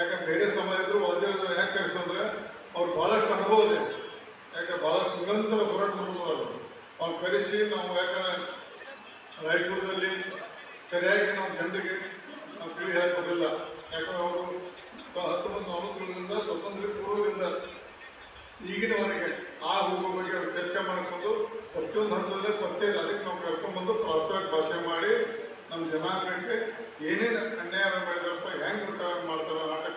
ಯಾಕೆ ಬೇರೆ ಸಮಾಜದ್ರು ವೈದ್ಯರು ಯಾಕೆ ಕರೆಸೋದ್ರೆ ಅವ್ರು ಭಾಳಷ್ಟು ಅನುಭವ ಇದೆ. ಯಾಕೆ ಭಾಳಷ್ಟು ನಿರಂತರ ಹೋರಾಟ ಮಾಡ್ಬೋದು. ಅವ್ರು ಕರೆಸಿ ನಾವು ಯಾಕಂದ್ರೆ ರಾಯಚೂರದಲ್ಲಿ ಸರಿಯಾಗಿ ನಾವು ಜನರಿಗೆ ನಾವು ತಿಳಿ ಹಾಕೋದಿಲ್ಲ. ಯಾಕಂದ್ರೆ ಅವರು 1940ರಿಂದ ಸ್ವತಂತ್ರ ಪೂರ್ವದಿಂದ ಈಗಿನವರೆಗೆ ಆ ಹೋಗೋ ಬಗ್ಗೆ ಅವ್ರು ಚರ್ಚೆ ಮಾಡಿಕೊಂಡು ಪ್ರತಿಯೊಂದು ಹಂತದಲ್ಲೇ ಪರಿಚಯ ಇದೆ. ಅದಕ್ಕೆ ನಾವು ಕರ್ಕೊಂಡ್ಬಂದು ಪ್ರಾಸ್ತಾವಿಕ ಭಾಷೆ ಮಾಡಿ ನಮ್ಮ ಜನಾಂಗಕ್ಕೆ ಏನೇನು ಅನ್ಯಾಯ ಮಾಡಿದಾರಪ್ಪ, ಹೆಂಗೆ ಮಾಡ್ತಾರೆ, ನಾಟಕ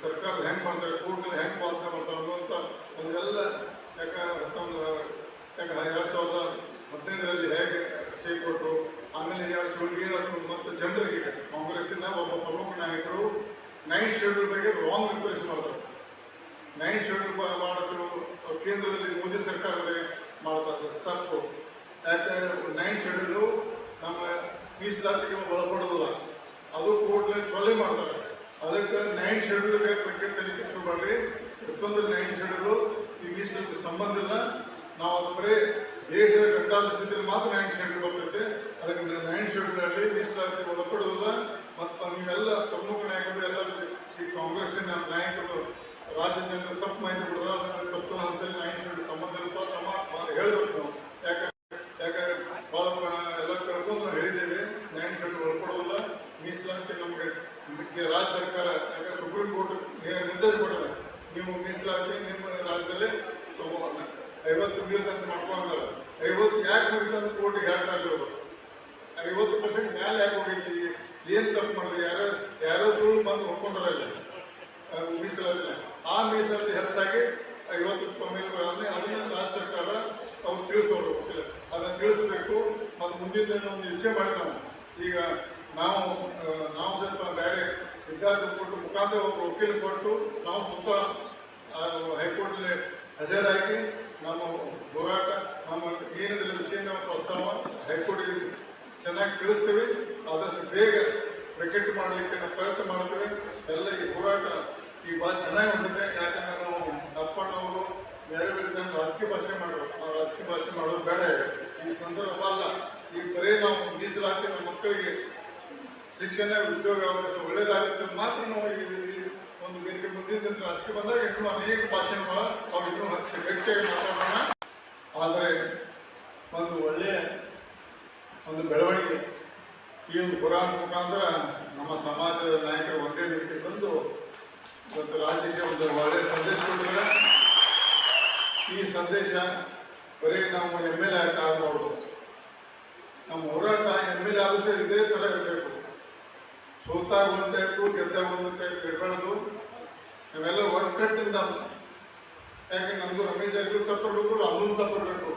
ಸರ್ಕಾರ ಹೆಂಗೆ ಮಾಡ್ತಾರೆ, ಕೋರ್ಟಲ್ಲಿ ಹೆಂಗೆ ವಾದನೆ ಮಾಡ್ತಾರೆ ಅನ್ನುವಂಥ ಒಂದೆಲ್ಲ ಯಾಕೆ 2015ರಲ್ಲಿ ಹೇಗೆ ಸ್ಟೇ ಕೊಟ್ಟರು, ಆಮೇಲೆ 2017 ಮತ್ತು ಜನರಿಗೆ ಕಾಂಗ್ರೆಸ್ಸಿನ ಒಬ್ಬ ಪ್ರಮುಖ ನಾಯಕರು 9th ಶೆಡ್ಯೂಲ್ ಬಗ್ಗೆ ರಾಂಗ್ ರಿಪ್ರೆಸ್ ಮಾಡ್ತಾರೆ. 9th ಶೆಡ್ಯೂಲ್ ಮಾಡೋದು ಕೇಂದ್ರದಲ್ಲಿ ಮೋದಿ ಸರ್ಕಾರದಲ್ಲಿ ಮಾಡ್ತಾರೆ ತಪ್ಪು. ಯಾಕೆ 9th ಶೆಡ್ಯೂಲು ನಮ್ಮ ಮೀಸಲಾತಿಗೆ ಒಳಪಡೋದಿಲ್ಲ, ಅದು ಕೋರ್ಟ್ನಲ್ಲಿ ಚೊಲೆ ಮಾಡ್ತಾರೆ. ಅದಕ್ಕೆ 9th ಶೆಡ್ಯೂಲ್ಗೆ ಬಗ್ಗೆ ತನಿಖೆ ಶುರು ಮಾಡಿರಿ. ಮತ್ತೊಂದು 9th ಶೆಡ್ಯೂಲು ಈ ಮೀಸಲಾತಿ ಸಂಬಂಧ ಇಲ್ಲ. ನಾವು ಅದು ಬರೀ ದೇಶದ ಘಟ್ಟಾಂತರಿಸಿದ್ರೆ ಮಾತ್ರ 9th ಶೆಡ್ಯೂಲ್ ಬರ್ತೈತೆ. ಅದಕ್ಕೆ 9th ಶೆಡ್ಯೂಲಲ್ಲಿ ಮೀಸಲಾತಿ ಒಳಪಡೋದಿಲ್ಲ. ಮತ್ತು ನೀವೆಲ್ಲ ಪ್ರಮುಖ ನಾಯಕರು ಎಲ್ಲರೂ ಈ ಕಾಂಗ್ರೆಸ್ಸಿನ ನಾಯಕರು ರಾಜ್ಯ ಜನರು ತಪ್ಪು ಮಾಹಿತಿ ಕೊಡಿದ್ರೆ ಅದನ್ನು ತಪ್ಪು ಹಂತದಲ್ಲಿ 9th ಶೆಡ್ಯೂಲ್ ಸಂಬಂಧ ಇರುತ್ತೋ ತಮ್ಮ ಹೇಳಬೇಕು ನಾವು. ಯಾಕಂದ್ರೆ ಭಾಳ ಎಲ್ಲ ಕರ್ಕೊಂಡು ನಾವು ಹೇಳಿದ್ದೇವೆ 9th ಶೆಡ್ಯೂಲ್ ಒಳಪಡೋದಿಲ್ಲ. ಮೀಸಲಾತಿ ನಮಗೆ ರಾಜ್ಯ ಸರ್ಕಾರ ಯಾಕಂದ್ರೆ ಸುಪ್ರೀಂ ಕೋರ್ಟ್ ನಿರ್ದೇಶ ಕೊಟ್ಟಿದೆ, ನೀವು ಮೀಸಲಾತಿ ನಿಮ್ಮ ರಾಜ್ಯದಲ್ಲಿ 50 ಮೀರಿದಂತೆ ಮಾಡ್ಕೊಂಡಾರ. 50 ಯಾಕೆ ಮೀರಿದಂತ ಕೋರ್ಟಿಗೆ ಹೇಳ್ತಾ ಇರೋದು. 50% ಮೇಲೆ ಯಾಕೆ ಹೋಗಿದ್ವಿ, ಏನು ತಪ್ಪು ಮಾಡಿದ್ವಿ, ಯಾರೋ ಸುಳ್ಳು ಬಂದು ಒಪ್ಕೊಂಡಾರ ಇಲ್ಲ ಮೀಸಲಾತಿ. ಆ ಮೀಸಲಾತಿ ಹೆಚ್ಚಾಗಿ 50 ಮೀನುಗಳಾದ್ರೆ ಅದನ್ನು ರಾಜ್ಯ ಸರ್ಕಾರ ಅವ್ರು ತಿಳಿಸೋರು, ಅದನ್ನು ತಿಳಿಸ್ಬೇಕು. ಮತ್ತು ಮುಂದಿನ ಒಂದು ಇಚ್ಛೆ ಮಾಡಿ ಈಗ ನಾವು ಸ್ವಲ್ಪ ಬೇರೆ ವಿದ್ಯಾರ್ಥಿ ಕೊಟ್ಟು ಮುಖಾಂತರ ಒಬ್ಬರು ವಕೀಲ ಕೊಟ್ಟು ನಾವು ಸ್ವತಃ ಹೈಕೋರ್ಟ್ನಲ್ಲಿ ಹಾಜರಾಗಿ ನಮ್ಮ ಹೋರಾಟ ನಮ್ಮ ಏನಿದ್ರೆ ವಿಷಯದ ಪ್ರಸ್ತಾವ ಹೈಕೋರ್ಟ್ಗೆ ಚೆನ್ನಾಗಿ ತಿಳಿಸ್ತೇವೆ. ಆದಷ್ಟು ಬೇಗ ವೆಕೆಟ್ ಮಾಡಲಿಕ್ಕೆ ನಾವು ಪ್ರಯತ್ನ ಮಾಡ್ತೇವೆ. ಎಲ್ಲ ಈ ಹೋರಾಟ ಈಗ ಭಾಳ ಚೆನ್ನಾಗಿ ಹೊಂದಿದೆ. ಯಾಕಂದ್ರೆ ನಾವು ಅಪ್ಪಣ್ಣವರು ಬೇರೆ ಬೇರೆ ಜನ ರಾಜಕೀಯ ಭಾಷೆ ಮಾಡೋರು, ನಾವು ರಾಜಕೀಯ ಭಾಷೆ ಮಾಡೋದು ಬೇಡ. ಈ ಸಂದರ್ಭ ಅಲ್ಲ. ಈಗ ಬರೀ ನಾವು ಮೀಸಲಾತಿ ನಮ್ಮ ಮಕ್ಕಳಿಗೆ ಶಿಕ್ಷಣ ಉದ್ಯೋಗ ಅವಕಾಶ ಒಳ್ಳೇದಾಗುತ್ತೆ ಮಾತ್ರ ನಾವು ಈ ಒಂದು ವೇದಿಕೆ ಮುಂದಿನ ರಾಜಕೀಯ ಬಂದಾಗ ಇನ್ನೂ ಅನೇಕ ಭಾಷೆಗಳು ಅವ್ರು ಇನ್ನೂ ಗಟ್ಟಿಯಾಗಿ ಮಾತಾಡೋಣ. ಆದರೆ ಒಂದು ಒಳ್ಳೆಯ ಒಂದು ಬೆಳವಣಿಗೆ ಈ ಒಂದು ಪುರಾಣ ಮುಖಾಂತರ ನಮ್ಮ ಸಮಾಜದ ನಾಯಕರು ಒಂದೇ ರೀತಿ ಬಂದು ಮತ್ತು ರಾಜ್ಯಕ್ಕೆ ಒಂದು ಒಳ್ಳೆಯ ಸಂದೇಶ ಕೊಟ್ಟಿದ್ದಾರೆ. ಈ ಸಂದೇಶ ಬರೀ ನಾವು MLA ಆಗಬಾರ್ದು. ನಮ್ಮ ಹೋರಾಟ MLA ಆದರೂ ಇದೇ ಥರ ಇರಬೇಕು. ಸೋತಾಗ ಒಂದು ಟೈಪು, ಗೆದ್ದಾಗ ಒಂದು ಟೈಪ್ ಇರಬಾರ್ದು. ನಾವೆಲ್ಲ ಒಟ್ಟುಕಟ್ಟಿಂದ, ಯಾಕೆ ನಮಗೂ ರಮೇಶ್ ಜಾರಕಿಹೊಳಿ ತಪ್ಪಿರ್ಬೇಕು, ಅದನ್ನು ತಪ್ಪಿರ್ಬೇಕು.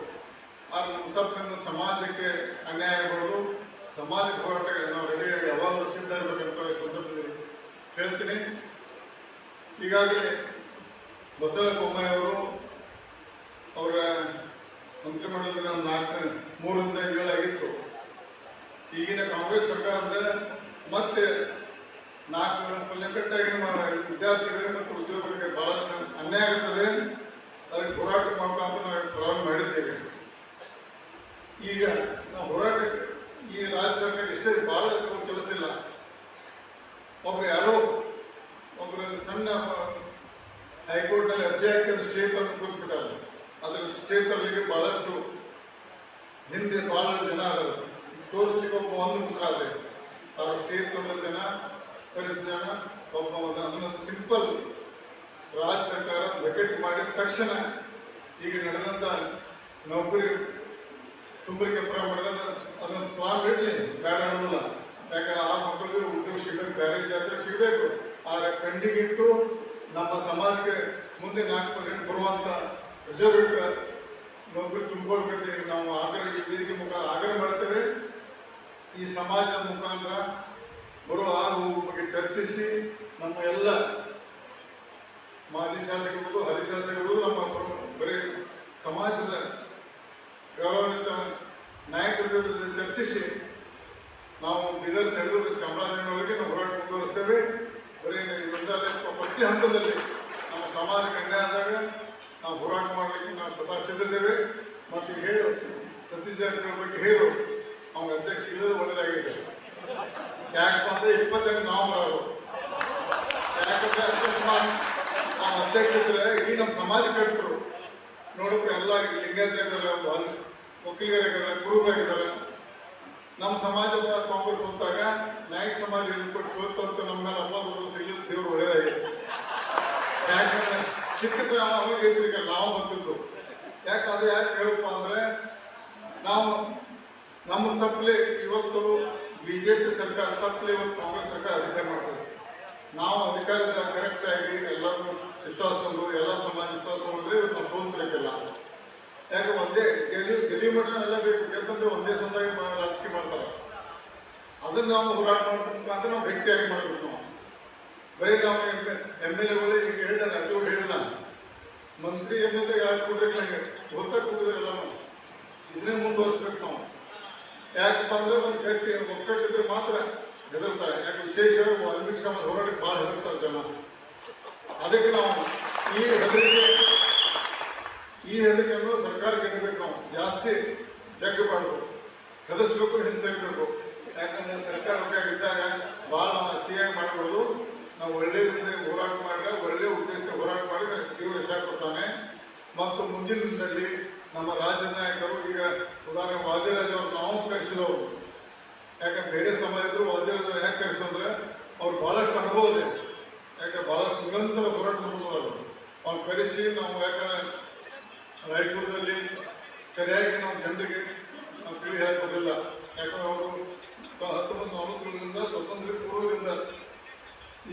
ಆಗ ನಮ್ಮ ತಪ್ಪಿನಿಂದ ಸಮಾಜಕ್ಕೆ ಅನ್ಯಾಯ ಆಗಬಾರ್ದು. ಸಮಾಜಕ್ಕೆ ಹೋರಾಟಕ್ಕೆ ನಾವು ರೆಡಿಯಾಗಿ ಯಾವಾಗಲೂ ಸಿದ್ಧ ಇರಬೇಕಂತ ಈ ಸಂದರ್ಭದಲ್ಲಿ ಹೇಳ್ತೀನಿ. ಈಗಾಗಲೇ ಬಸವರಾಜ ಬೊಮ್ಮಾಯಿಯವರು ಅವರ ಮಂತ್ರಿಮಂಡಲದ 3ರಿಂದ 7 ಆಗಿತ್ತು. ಈಗಿನ ಕಾಂಗ್ರೆಸ್ ಸರ್ಕಾರದ ಮತ್ತೆ 4 ಕಟ್ಟಾಗಿ ನಮ್ಮ ವಿದ್ಯಾರ್ಥಿಗಳಿಗೆ ಮತ್ತು ಉದ್ಯೋಗಗಳಿಗೆ ಬಹಳಷ್ಟು ಅನ್ಯಾಯ ಆಗ್ತದೆ. ಅದಕ್ಕೆ ಹೋರಾಟ ಮಾಡ್ಕೊಂತ ನಾವು ಪ್ರಾರಂಭ ಮಾಡಿದ್ದೇವೆ. ಈಗ ನಾವು ಹೋರಾಟಕ್ಕೆ ಈ ರಾಜ್ಯ ಸರ್ಕಾರ ಇಷ್ಟೇ ಭಾಳ ಕೆಲಸ ಇಲ್ಲ. ಯಾರೋ ಒಬ್ಬರು ಸಣ್ಣ ಹೈಕೋರ್ಟ್ನಲ್ಲಿ ಅರ್ಜಿ ಹಾಕಿ ಸ್ಟೇ ತಂದು ಕೂತ್ಬಿಟ್ಟಾರೆ. ಅದರ ಸ್ಟೇ ತರಲಿಕ್ಕೆ ಭಾಳಷ್ಟು ಹಿಂದೆ ಭಾಳ ಜನ ಅದಾರೆ. ತೋರಿಸ್ಲಿಕ್ಕೆ ಒಂದು ಮುಖ ಅದೇ ಅವ್ರ ಸ್ಟೇ ತಂದ ಜನ ಕರೆಸಿದ ಜನ ಅದನ್ನು ಸಿಂಪಲ್ ರಾಜ್ಯ ಸರ್ಕಾರ ವೆಕೆಟ್ ಮಾಡಿದ ತಕ್ಷಣ ಈಗ ನಡೆದಂಥ ನೌಕರಿ ತುಂಬಲಿಕ್ಕೆ ಪ್ರಾರಂಭ ಮಾಡಿದಾಗ ಅದನ್ನು ಪ್ರಾರಂಭ ಇಡಲಿ ಬೇಡ ಅನ್ನೋಲ್ಲ. ಯಾಕೆ ಆ ಮಕ್ಕಳಿಗೆ ಉದ್ಯೋಗ ಸಿಗಬೇಕು, ಬೇರೆ ಜಾತ್ರೆ ಸಿಗಬೇಕು. ಆದರೆ ಕಂಡಿಗಿಟ್ಟು ನಮ್ಮ ಸಮಾಜಕ್ಕೆ ಮುಂದೆ 4 ಬರುವಂಥ ರಿಸರ್ವ್ ನೌಕರಿ ತುಂಬಿಕೊಳ್ಬೇಕು. ನಾವು ಈ ವೇದಿಕೆ ಆಗ್ರಹ ಮಾಡ್ತೇವೆ. ಈ ಸಮಾಜದ ಮುಖಾಂತರ ಬರುವ ಹೋಗುವ ಬಗ್ಗೆ ಚರ್ಚಿಸಿ ನಮ್ಮ ಎಲ್ಲ ಮಾಜಿ ಶಾಸಕರು, ಹರಿ ಶಾಸಕರು, ನಮ್ಮ ಬರೀ ಸಮಾಜದ ಗೌರವಾನ್ವಿತ ನಾಯಕರ ಜೊತೆ ಚರ್ಚಿಸಿ ನಾವು ಬೀದರ್ ನಡೆದು ಚಾಮರಾಜನಗರವರೆಗೆ ನಾವು ಹೋರಾಟ ಮುಂದುವರಿಸ್ತೇವೆ. ಬರೀ ಪ್ರತಿ ಹಂತದಲ್ಲಿ ನಮ್ಮ ಸಮಾಜಕ್ಕೆ ಅನ್ಯಾಯ ಆದಾಗ ನಾವು ಹೋರಾಟ ಮಾಡಲಿಕ್ಕೆ ನಾವು ಸ್ವತಃ ಸಿದ್ಧದ್ದೇವೆ. ಮತ್ತು ಹೇಳು ಸತೀಶ್ ಜಾರಕಿಹೊಳಿ ಬಗ್ಗೆ ಹೇಳು ಅವ್ನ ಅಧ್ಯಕ್ಷ ಇಲ್ಲದೆ ಒಳ್ಳೆಯದಾಗಿದೆ. ಯಾಕಪ್ಪ ಅಂದರೆ 28 ನಾವು ಬರೋದು ಯಾಕಂದ್ರೆ ಅಕಸ್ಮಾತ್ ಆ ಅಧ್ಯಕ್ಷ ಇದ್ರೆ ಇಡೀ ನಮ್ಮ ಸಮಾಜ ಕಟ್ಟರು ನೋಡಪ್ಪ ಎಲ್ಲ ಲಿಂಗಾಯತರಿದ್ದಾರೆ, ವಕೀಲರಿದ್ದಾರೆ, ಕುರುಬರಾಗಿದ್ದಾರೆ. ನಮ್ಮ ಸಮಾಜದ ಕಾಂಗ್ರೆಸ್ ಹೊತ್ತಾಗ ನಾಯಕ ಸಮಾಜ ಇಟ್ಬಿಟ್ಟು ಸೋತು ಅಂತ ನಮ್ಮ ಮೇಲೆ ಅಪವಾದ ಸಿಗಲಿ ದೇವ್ರು ಒಳ್ಳೆಯದಾಗಿದೆ. ಯಾಕಂದ್ರೆ ಚಿಕ್ಕದ ಅವಾಗ ಇದ್ರಿಗೆ ನಾವು ಬಂದಿದ್ದು ಯಾಕೆ ಅದು ಯಾಕೆ ಹೇಳಪ್ಪ ಅಂದ್ರೆ ನಾವು ನಮ್ಮ ತಪ್ಪಲೆ ಇವತ್ತು ಬಿಜೆಪಿ ಸರ್ಕಾರ ತಪ್ಪಲೆ ಇವತ್ತು ಕಾಂಗ್ರೆಸ್ ಸರ್ಕಾರ ಅಧಿಕಾರ ಮಾಡ್ತದೆ. ನಾವು ಅಧಿಕಾರದ ಕರೆಕ್ಟ್ ಆಗಿ ಎಲ್ಲರೂ ವಿಶ್ವಾಸ ತಂದು ಎಲ್ಲ ಸಮಾಜ ವಿಶ್ವಾಸ ತಗೊಂಡ್ರೆ ಇವತ್ತು ನಾವು ಸೋಲ್ತಿರಕ್ಕಿಲ್ಲ. ಯಾಕೆ ಒಂದೇ ಗೆಲ್ಲಿ ಮಟ್ಟ ಎಲ್ಲ ಬೇಕು ಯಾಕಂದ್ರೆ ಒಂದೇ ಸಂದಾಗಿ ರಾಜಕೀಯ ಮಾಡ್ತಾರೆ. ಅದನ್ನ ನಾವು ಹೋರಾಟ ಮಾಡ್ಬೇಕಂದ್ರೆ ನಾವು ಗಟ್ಟಿಯಾಗಿ ಮಾಡಬೇಕು. ನಾವು ಬರೀ ನಾವು MLA ಈಗ ಹೇಳಿದಾರೆ ಅದು ಹೇಳಿಲ್ಲ, ಮಂತ್ರಿ MLA ಯಾರು ಕೊಡ್ಬೇಕು ನಂಗೆ ಸೋತ ಕೂಡಿದ್ರೆಲ್ಲ ನಾವು ಇದನ್ನೇ ಮುಂದುವರಿಸ್ಬೇಕು. ನಾವು ಯಾಕಪ್ಪ ಅಂದ್ರೆ ಒಂದು ಗಟ್ಟಿ ಒಕ್ಕಟ್ಟಿದ್ರೆ ಮಾತ್ರ ಹೆದರ್ತಾರೆ. ಯಾಕೆ ವಿಶೇಷವಾಗಿ ವಾಲ್ಮೀಕಿ ಸಮಾಜ ಹೋರಾಟಕ್ಕೆ ಭಾಳ ಹೆದರ್ತಾರೆ ಜನ. ಅದಕ್ಕೆ ನಾವು ಈ ಹೆದರಿಕೆಯನ್ನು ಸರ್ಕಾರಕ್ಕೆ ಇಡಬೇಕು. ನಾವು ಜಾಸ್ತಿ ಜಗ್ಗಬಾರ್ದು, ಹೆದರ್ಸ್ಬೇಕು, ಹಿಂಸೆಬೇಕು. ಯಾಕಂದ್ರೆ ಸರ್ಕಾರ ಬೇಕಾಗಿದ್ದಾಗ ಭಾಳ ನಾವು ಅತಿಯಾಗಿ ಮಾಡಬಹುದು. ನಾವು ಒಳ್ಳೆಯದಿಂದ ಹೋರಾಟ ಮಾಡಿದ್ರೆ ಒಳ್ಳೆಯ ಉದ್ದೇಶ ಹೋರಾಟ ಮಾಡಿದ್ರೆ ದೇವರು ಯಶ ಕೊಡ್ತಾನೆ. ಮತ್ತು ಮುಂದಿನ ದಿನದಲ್ಲಿ ನಮ್ಮ ರಾಜ್ಯದ ನಾಯಕರು ಈಗ ಉದಾಹರಣೆ ವಾದಿರಾಜ್ ಅವರು ನಾವು ಕರೆಸಿದವರು. ಯಾಕಂದ್ರೆ ಬೇರೆ ಸಮಾಜದ್ರು ವಾದಿರಾಜ್ ಯಾಕೆ ಕರೆಸೋದ್ರೆ ಅವ್ರು ಭಾಳಷ್ಟು ಅನುಭವ ಇದೆ. ಯಾಕಂದ್ರೆ ಭಾಳಷ್ಟು ನಿರಂತರ ಹೋರಾಟ ಮಾಡ್ಬೋದು. ಅವ್ರು ಕರೆಸಿ ನಾವು ಯಾಕಂದ್ರೆ ರಾಯಚೂರದಲ್ಲಿ ಸರಿಯಾಗಿ ನಾವು ಜನರಿಗೆ ನಾವು ತಿಳಿ ಹಾಕೋದಿಲ್ಲ. ಯಾಕಂದ್ರೆ ಅವರು 1940ರಿಂದ ಸ್ವತಂತ್ರ ಪೂರ್ವದಿಂದ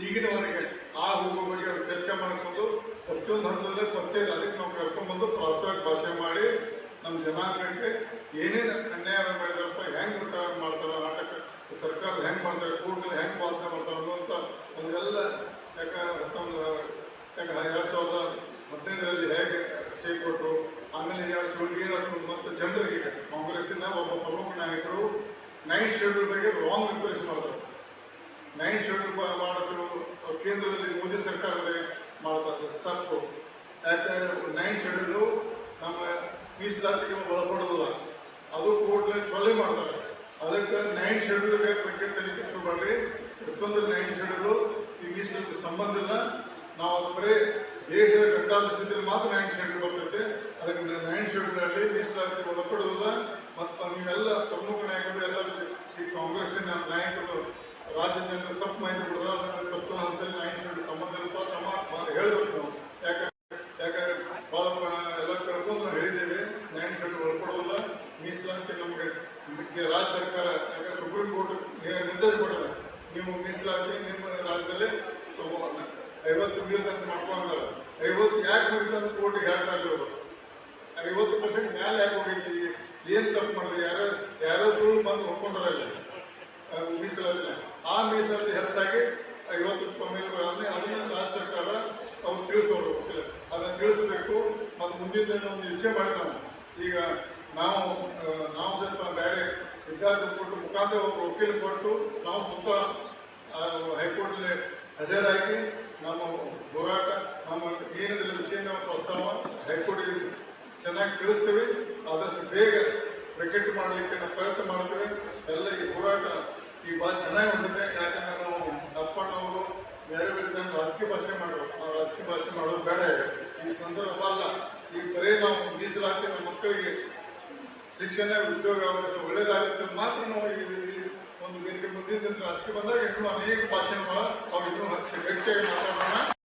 ಈಗಿನವರೆಗೆ ಆ ಹೋಗೋ ಬಗ್ಗೆ ಅವ್ರು ಚರ್ಚೆ ಮಾಡಿಕೊಂಡು ಪ್ರತಿಯೊಂದು ಹಂತದಲ್ಲೇ ಪರಿಚಯ. ಅದಕ್ಕೆ ನಾವು ಕರ್ಕೊಂಡ್ಬಂದು ಪ್ರಾಸ್ತಾವಿಕ ಭಾಷೆ ಮಾಡಿ ನಮ್ಮ ಜನಾಂಗಕ್ಕೆ ಏನೇನು ಅನ್ಯಾಯ ಮಾಡಿದಾರಪ್ಪ, ಹೆಂಗೆ ಊಟ ಮಾಡ್ತಾರೆ, ನಾಟಕ ಸರ್ಕಾರದ ಹೆಂಗೆ ಮಾಡ್ತಾರೆ, ಕೋರ್ಟಲ್ಲಿ ಹೆಂಗೆ ಪಾಲನೆ ಮಾಡ್ತಾರೆ ಅನ್ನುವಂಥ ಒಂದೆಲ್ಲ ಯಾಕೆ 2015ರಲ್ಲಿ ಹೇಗೆ ಸ್ಟೇ ಕೊಟ್ಟರು, ಆಮೇಲೆ 2017 ಮತ್ತು ಜನರಿಗೆ ಕಾಂಗ್ರೆಸ್ಸಿನ ಒಬ್ಬ ಪ್ರಮುಖ ನಾಯಕರು 9th ಶೆಡ್ಯೂಲ್ ಬಗ್ಗೆ ರಾಂಗ್ ರಿಪ್ರೆಸ್ ಮಾಡ್ತಾರೆ. 9th ಶೆಡ್ಯೂಲ್ ಮಾಡೋದು ಕೇಂದ್ರದಲ್ಲಿ ಮೋದಿ ಸರ್ಕಾರವೇ ಮಾಡ್ತಾರೆ ತಪ್ಪು. ಯಾಕೆ 9th ಶೆಡ್ಯೂಲು ನಮ್ಮ ಮೀಸಲಾತಿಗೆ ಒಳಪಡೋದಿಲ್ಲ, ಅದು ಕೋರ್ಟ್ನಲ್ಲಿ ಚೊಲೆ ಮಾಡ್ತಾರೆ. ಅದಕ್ಕೆ 9th ಶೆಡ್ಯೂಲ್ಗೆ ಬಗ್ಗೆ ತನಿಖೆ ಶುರು ಮಾಡ್ರಿ. ಪ್ರತಿಯೊಂದು 9th ಶೆಡ್ಯೂಲು ಈ ಮೀಸಲಾತಿ ಸಂಬಂಧ ಇಲ್ಲ. ನಾವು ಅದು ಬರೀ ದೇಶದ ಘಟ್ಟಾಂತರಿಸಿದ್ರೆ ಮಾತ್ರ 9th ಶೆಡ್ಯೂಲ್ ಬರ್ತೈತೆ. ಅದಕ್ಕೆ 9th ಶೆಡ್ಯೂಲಲ್ಲಿ ಮೀಸಲಾತಿ ಒಳಪಡುವುದಿಲ್ಲ. ಮತ್ತು ನೀವೆಲ್ಲ ಪ್ರಮುಖ ನಾಯಕರು ಎಲ್ಲ ಈ ಕಾಂಗ್ರೆಸ್ಸಿನ ನಾಯಕರು ರಾಜ್ಯದ ಜನರು ತಪ್ಪು ಮಾಹಿತಿ ಕೊಡಿದ್ರೆ ಅದನ್ನು ತಪ್ಪು ಹಂತದಲ್ಲಿ 9th ಶೆಡ್ಯೂಲ್ ಸಂಬಂಧ ಇರುತ್ತೆ ತಮ್ಮ ಹೇಳಬೇಕು ನಾವು. ಯಾಕಂದ್ರೆ ಭಾಳ ಎಲ್ಲ ಕರ್ಕೊಂಡು ನಾವು ಹೇಳಿದ್ದೇವೆ 9th ಶೆಡ್ಯೂಲ್ ಒಳಪಡೋದಿಲ್ಲ. ಮೀಸಲಾತಿ ನಮಗೆ ರಾಜ್ಯ ಸರ್ಕಾರ ಯಾಕಂದ್ರೆ ಸುಪ್ರೀಂ ಕೋರ್ಟ್ ನಿರ್ದೇಶ ಕೊಟ್ಟಿದೆ, ನೀವು ಮೀಸಲಾತಿ ನಿಮ್ಮ ರಾಜ್ಯದಲ್ಲಿ 50 ಮೀರಿದಂತೆ ಮಾಡ್ಕೊಂಡಾರ. 50 ಯಾಕೆ ಮೀರಿದಂತ ಕೋರ್ಟಿಗೆ ಹೇಳ್ತಾ ಇರೋದು. 50% ಮೇಲೆ ಯಾಕೆ ಹೋಗಿದ್ವಿ, ಏನು ತಪ್ಪು ಮಾಡಿದ್ವಿ, ಯಾರೋ ಸುಳ್ಳು ಬಂದು ಒಪ್ಕೊಂಡಾರಲ್ಲ ಮೀಸಲಾತಿ. ಆ ಮೀಸಲಾತಿ ಹೆಚ್ಚಾಗಿ 50 ಮೀನುಗಳಾದ್ರೆ ಅದನ್ನ ರಾಜ್ಯ ಸರ್ಕಾರ ಅವ್ರು ತಿಳಿಸೋರು, ಅದನ್ನು ತಿಳಿಸಬೇಕು. ಮತ್ತು ಮುಂದಿನ ಒಂದು ಇಚ್ಛೆ ಮಾಡಿ ಈಗ ನಾವು ಸ್ವಲ್ಪ ಬೇರೆ ವಿದ್ಯಾರ್ಥಿ ಕೊಟ್ಟು ಮುಖಾಂತರ ಒಬ್ಬರು ವಕೀಲ ಕೊಟ್ಟು ನಾವು ಸ್ವತಃ ಹೈಕೋರ್ಟ್ನಲ್ಲಿ ಹಾಜರಾಗಿ ನಮ್ಮ ಹೋರಾಟ ನಮ್ಮ ಏನಿದ್ರೆ ವಿಷಯದ ಪ್ರಸ್ತಾವ ಹೈಕೋರ್ಟ್ಗೆ ಚೆನ್ನಾಗಿ ತಿಳಿಸ್ತೇವೆ. ಆದಷ್ಟು ಬೇಗ ವಿಕೆಟ್ ಮಾಡಲಿಕ್ಕೆ ನಾವು ಪ್ರಯತ್ನ ಮಾಡ್ತೇವೆ. ಎಲ್ಲ ಈ ಹೋರಾಟ ಈಗ ಭಾಳ ಚೆನ್ನಾಗಿ ಹೊಂದಿದೆ. ಯಾಕಂದ್ರೆ ನಾವು ಅಪ್ಪಣ್ಣವರು ಬೇರೆ ಬೇರೆ ರಾಜಕೀಯ ಭಾಷೆ ಮಾಡೋರು, ಆ ರಾಜಕೀಯ ಭಾಷೆ ಮಾಡೋದು ಬೇಡ ಇದೆ ಈ ಸಂದರ್ಭ ಅಲ್ಲ. ಈಗ ಬರೀ ನಾವು ಮೀಸಲಾತಿ ನಮ್ಮ ಮಕ್ಕಳಿಗೆ ಶಿಕ್ಷಣ ಉದ್ಯೋಗ ಅವಕಾಶ ಒಳ್ಳೇದಾಗುತ್ತೆ ಮಾತ್ರ ನಾವು ಈ ಒಂದು ವೇದಿಕೆ ಮುಂದಿನ ರಾಜಕೀಯ ಬಂದಾಗ ಇನ್ನೂ ಅನೇಕ ಭಾಷೆಗಳ ಅವ್ರು ಇನ್ನೂ ಗಟ್ಟಿಯಾಗಿ ಮಾತಾಡೋಣ.